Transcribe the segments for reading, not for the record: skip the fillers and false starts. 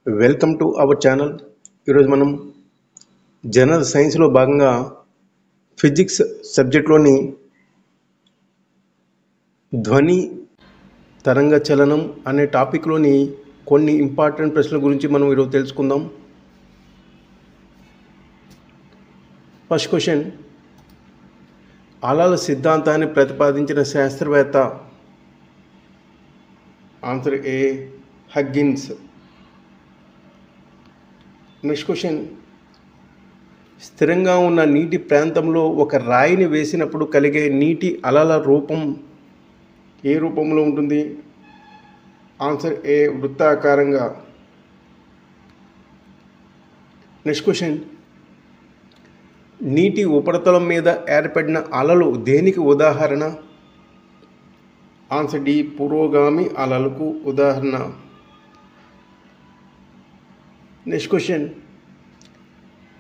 Welcome to our channel. ఈరోజు మనం general సైన్స్లో భాగంగా ఫిజిక్స్ సబ్జెక్ట్లోని ధ్వని తరంగ చలనం అనే టాపిక్లోని కొన్ని ఇంపార్టెంట్ ప్రశ్నల గురించి మనం ఈరోజు తెలుసుకుందాం. ఫస్ట్ క్వశ్చన్, అలల సిద్ధాంతాన్ని ప్రతిపాదించిన శాస్త్రవేత్త? ఆన్సర్ ఏ, హగ్గిన్స్. నెక్స్ట్ క్వశ్చన్, స్థిరంగా ఉన్న నీటి ప్రాంతంలో ఒక రాయిని వేసినప్పుడు కలిగే నీటి అలల రూపం ఏ రూపంలో ఉంటుంది? ఆన్సర్ ఏ, వృత్తాకారంగా. నెక్స్ట్ క్వశ్చన్, నీటి ఉపరితలం మీద ఏర్పడిన అలలు దేనికి ఉదాహరణ? ఆన్సర్ డి, పురోగామి అలలకు ఉదాహరణ. నెక్స్ట్ క్వశ్చన్,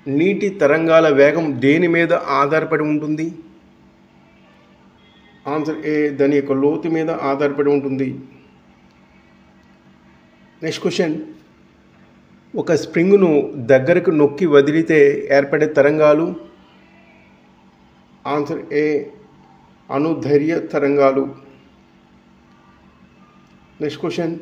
నీటి తరంగాల వేగం దేని మీద ఆధారపడి ఉంటుంది? ఆన్సర్ ఏ, దాని యొక్క లోతు మీద ఆధారపడి ఉంటుంది. నెక్స్ట్ క్వశ్చన్, ఒక స్ప్రింగ్ను దగ్గరకు నొక్కి వదిలితే ఏర్పడే తరంగాలు? ఆన్సర్ ఏ, అనుధైర్య తరంగాలు. నెక్స్ట్ క్వశ్చన్,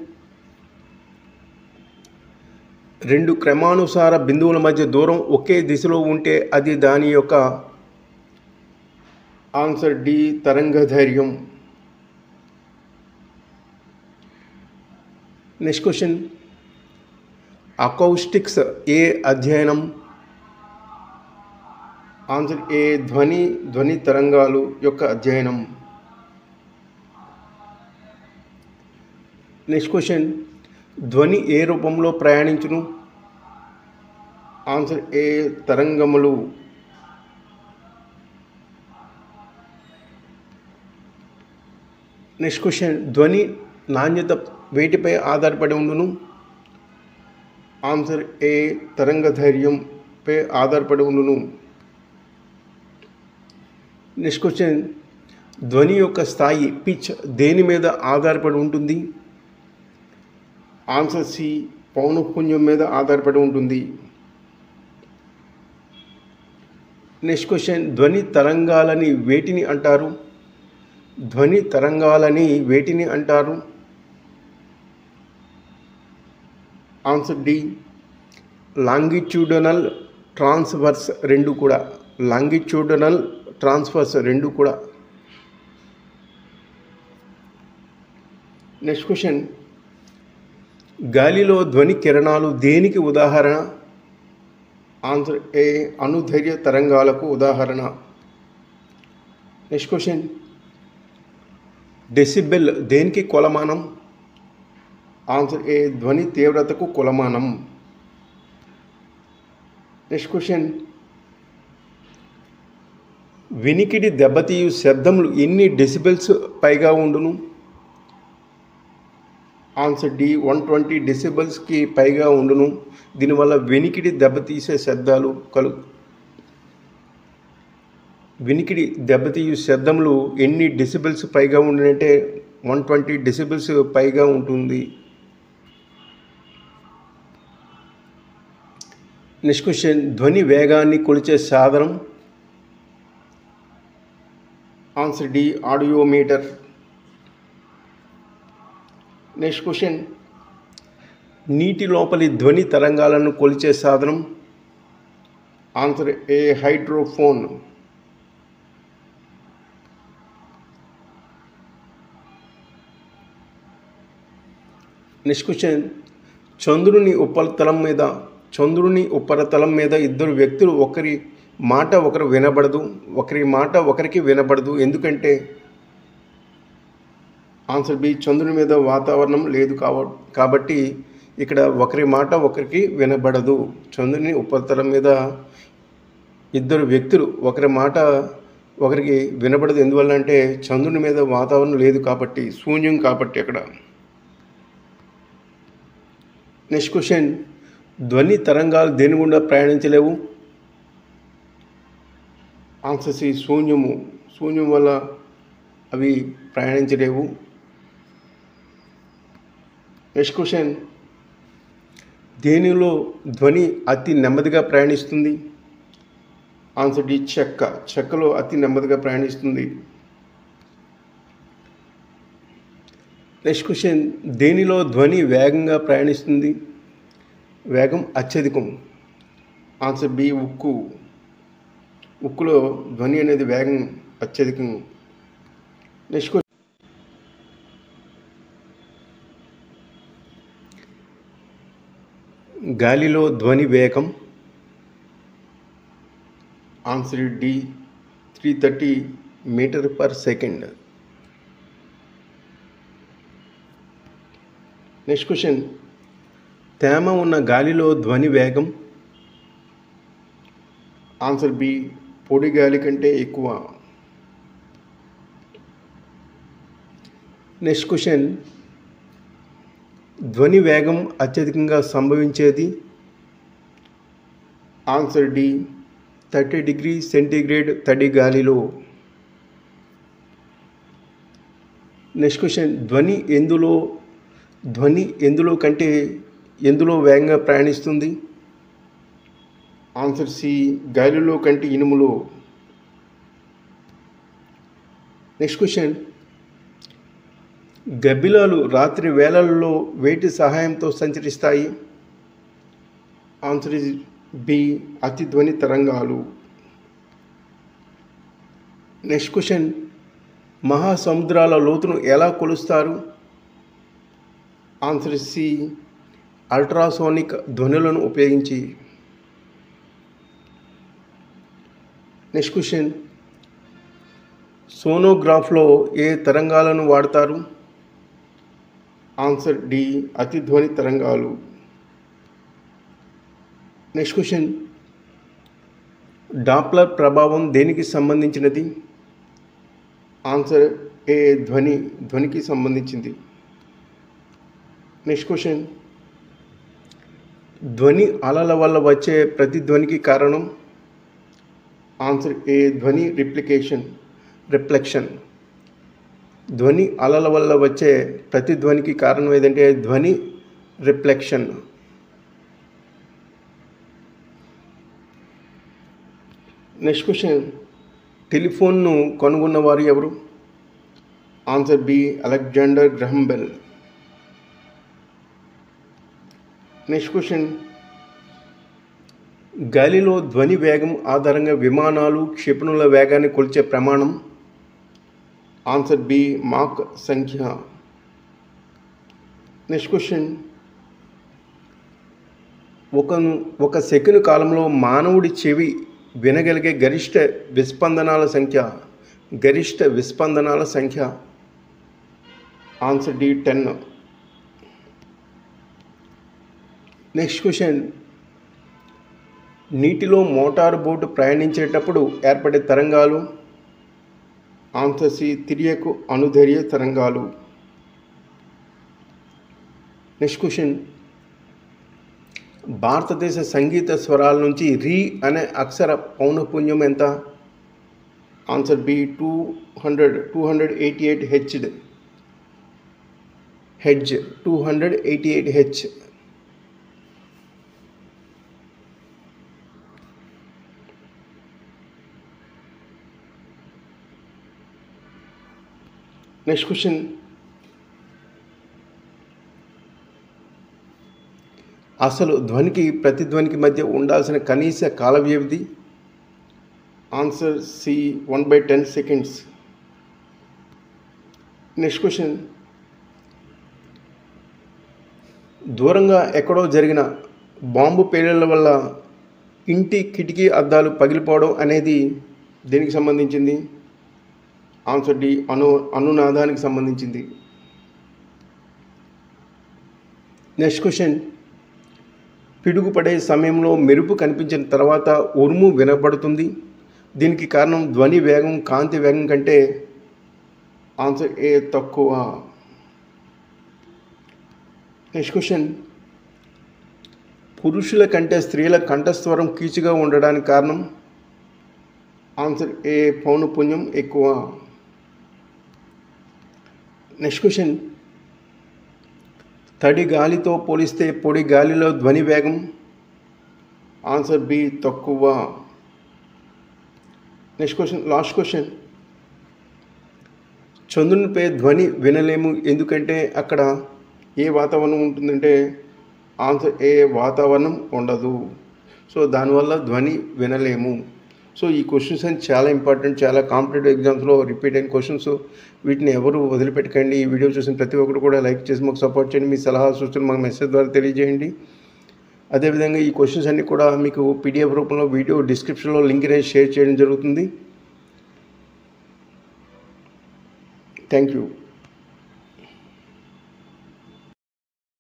రెండు క్రమానుసార బిందువుల మధ్య దూరం ఒకే దిశలో ఉంటే అది దాని యొక్క? ఆన్సర్ డి, తరంగధైర్యం. నెక్స్ట్ క్వశ్చన్, అకౌస్టిక్స్ ఏ అధ్యయనం? ఆన్సర్ ఏ, ధ్వని తరంగాలు యొక్క అధ్యయనం. నెక్స్ట్ క్వశ్చన్, ధ్వని ఏ రూపంలో ప్రయాణించును? ఆన్సర్ ఏ, తరంగములు. నెక్స్ట్ క్వశ్చన్, ధ్వని నాణ్యత వేటిపై ఆధారపడి ఉండును? ఆన్సర్ ఏ, తరంగధైర్యంపై ఆధారపడి ఉండును. నెక్స్ట్ క్వశ్చన్, ధ్వని యొక్క స్థాయి పిచ్ దేని మీద ఆధారపడి ఉంటుంది? ఆన్సర్ సి, పౌనఃపున్యం మీద ఆధారపడి ఉంటుంది. నెక్స్ట్ క్వశ్చన్, ధ్వని తరంగాలని వేటిని అంటారు? ధ్వని తరంగాలని వేటిని అంటారు? ఆన్సర్ డి, లాంగిట్యూడనల్ ట్రాన్స్వర్స్ రెండు కూడా. లాంగిట్యూడనల్ ట్రాన్స్వర్స్ రెండు కూడా. నెక్స్ట్ క్వశ్చన్, గాలిలో ధ్వని కిరణాలు దేనికి ఉదాహరణ? ఆన్సర్ ఏ, అనుధైర్య తరంగాలకు ఉదాహరణ. నెక్స్ట్ క్వశ్చన్, డెసిబెల్ దేనికి కొలమానం? ఆన్సర్ ఏ, ధ్వని తీవ్రతకు కొలమానం. నెక్స్ట్ క్వశ్చన్, వినికిడి దెబ్బతీయు శబ్దములు ఎన్ని డెసిబెల్స్ పైగా ఉండును? ఆన్సర్ డి, 120 డెసిబెల్స్కి పైగా ఉండును. దీనివల్ల వెనికిడి దెబ్బతీసే శబ్దాలు వినికిడి దెబ్బతీయు శబ్దములు ఎన్ని డెసిబెల్స్ పైగా ఉండునంటే 120 డెసిబెల్స్ పైగా ఉంటుంది. నెక్స్ట్ క్వశ్చన్, ధ్వని వేగాన్ని కొలిచే సాధనం? Answer D, audiometer. Next question, నీటి లోపలి ధ్వని తరంగాలను కొలిచే సాధనం? Answer A, hydrophone. Next question, చంద్రుని ఉపరితలం మీద ఇద్దరు వ్యక్తులు ఒకరి మాట ఒకరు వినబడదు, ఒకరి మాట ఒకరికి వినబడదు ఎందుకంటే? ఆన్సర్ బి, చంద్రుని మీద వాతావరణం లేదు కాబట్టి ఇక్కడ ఒకరి మాట ఒకరికి వినబడదు. చంద్రుని ఉపరితలం మీద ఇద్దరు వ్యక్తులు ఒకరి మాట ఒకరికి వినబడదు. ఎందువల్ల అంటే చంద్రుని మీద వాతావరణం లేదు కాబట్టి, శూన్యం కాబట్టి అక్కడ. నెక్స్ట్ క్వశ్చన్, ధ్వని తరంగాలు దేని గుండా ప్రయాణించలేవు? ఆన్సర్ సి, శూన్యం వల్ల అవి ప్రయాణించలేవు. నెక్స్ట్ క్వశ్చన్, దేనిలో ధ్వని అతి నెమ్మదిగా ప్రయాణిస్తుంది? ఆన్సర్ డి చెక్క. చెక్కలో అతి నెమ్మదిగా ప్రయాణిస్తుంది. నెక్స్ట్ క్వశ్చన్, దేనిలో ధ్వని వేగంగా ప్రయాణిస్తుంది? వేగం అత్యధికం. ఆన్సర్ బి ఉక్కు. ఉక్కులో ధ్వని అనేది వేగం అత్యధికం. నెక్స్ట్ క్వశ్చన్, గాలిలో ధ్వని వేగం? Answer D 330 metre per second. Next question, తేమ ఉన్న గాలిలో ధ్వని వేగం? ఆన్సర్ బి పొడి గాలి కంటే ఎక్కువ. నెక్స్ట్ క్వశ్చన్, ధ్వని వేగం అత్యధికంగా సంభవించేది? ఆన్సర్ డి 30 డిగ్రీ సెంటీగ్రేడ్ తడి గాలిలో. నెక్స్ట్ క్వశ్చన్, ధ్వని ఎందులో కంటే ఎందులో వేగంగా ప్రయాణిస్తుంది? ఆన్సర్ సి గాలిలో కంటే ఇనుములో. నెక్స్ట్ క్వశ్చన్, గబ్బిలాలు రాత్రి వేళల్లో వేటి సహాయంతో సంచరిస్తాయి? ఆన్సర్ ఇస్ బి అతిధ్వని తరంగాలు. నెక్స్ట్ క్వశ్చన్, మహాసముద్రాల లోతును ఎలా కొలుస్తారు? ఆన్సర్ సి అల్ట్రాసోనిక్ ధ్వనులను ఉపయోగించి. నెక్స్ట్ క్వశ్చన్, సోనోగ్రాఫ్లో ఏ తరంగాలను వాడతారు? ఆన్సర్ డి అతిధ్వని తరంగాలు. నెక్స్ట్ క్వశ్చన్, డాప్లర్ ప్రభావం దేనికి సంబంధించినది? ఆన్సర్ ఏ ధ్వనికి సంబంధించింది. నెక్స్ట్ క్వశ్చన్, ధ్వని అలల వల్ల వచ్చే ప్రతిధ్వనికి కారణం? ఆన్సర్ ఏ ధ్వని రిఫ్లెక్షన్. ధ్వని అలల వల్ల వచ్చే ప్రతిధ్వనికి కారణం ఏదంటే ధ్వని రిఫ్లెక్షన్. నెక్స్ట్ క్వశ్చన్, టెలిఫోన్ను కనుగొన్నవారు ఎవరు? Answer B Alexander Graham Bell. Next question, గాలిలో ధ్వని వేగం ఆధారంగా విమానాలు క్షిపణుల వేగాన్ని కొలిచే ప్రమాణం? ఆన్సర్ బి మాక్ సంఖ్య. నెక్స్ట్ క్వశ్చన్, ఒక సెకను కాలంలో మానవుడి చెవి వినగలిగే గరిష్ట విస్పందనాల సంఖ్య? Answer D 10. నెక్స్ట్ క్వశ్చన్, నీటిలో మోటారు బోటు ప్రయాణించేటప్పుడు ఏర్పడే తరంగాలు? ఆన్సర్ సి తిరియకు అనుధైర్య తరంగాలు. నెక్స్ట్ క్వశ్చన్, భారతదేశ సంగీత స్వరాల నుంచి రీ అనే అక్షర పౌనఃపున్యం ఎంత? Answer B 288 hertz. 288 H. Next question, అసలు ధ్వనికి ప్రతిధ్వనికి మధ్య ఉండాల్సిన కనీస కాల వ్యవధి? Answer C 1/10 seconds. Next question, దూరంగా ఎక్కడో జరిగిన బాంబు పేలుళ్ల వల్ల ఇంటి కిటికీ అద్దాలు పగిలిపోవడం అనేది దేనికి సంబంధించింది? ఆన్సర్ డి అనునాదానికి సంబంధించింది. నెక్స్ట్ క్వశ్చన్, పిడుగు పడే సమయంలో మెరుపు కనిపించిన తర్వాత ఉరుము వినబడుతుంది. దీనికి కారణం ధ్వని వేగం కాంతి వేగం కంటే? ఆన్సర్ ఏ తక్కువ. నెక్స్ట్ క్వశ్చన్, పురుషుల కంటే స్త్రీల కంఠస్వరం కీచుగా ఉండడానికి కారణం? ఆన్సర్ ఏ పౌనఃపున్యం ఎక్కువ. నెక్స్ట్ క్వశ్చన్, తడి గాలితో పోలిస్తే పొడి గాలిలో ధ్వని వేగం. ఆన్సర్ బి తక్కువ. Next question, last question. చంద్రునిపై ధ్వని వినలేము ఎందుకంటే అక్కడ ఏ వాతావరణం ఉంటుందంటే ఆన్సర్ ఏ వాతావరణం ఉండదు. సో దానివల్ల ధ్వని వినలేము. సో ఈ క్వశ్చన్స్ అని చాలా ఇంపార్టెంట్, చాలా కాంపిటేటివ్ ఎగ్జామ్స్లో రిపీట్ అయిన క్వశ్చన్స్. వీటిని ఎవరు వదిలిపెట్టకండి. ఈ వీడియో చూసిన ప్రతి ఒక్కరు కూడా లైక్ చేసి మాకు సపోర్ట్ చేయండి. మీ సలహా సూచనలు మాకు మెసేజ్ ద్వారా తెలియజేయండి. అదేవిధంగా ఈ క్వశ్చన్స్ అన్నీ కూడా మీకు PDF రూపంలో వీడియో డిస్క్రిప్షన్లో లింక్ అనేది షేర్ చేయడం జరుగుతుంది. Thank you.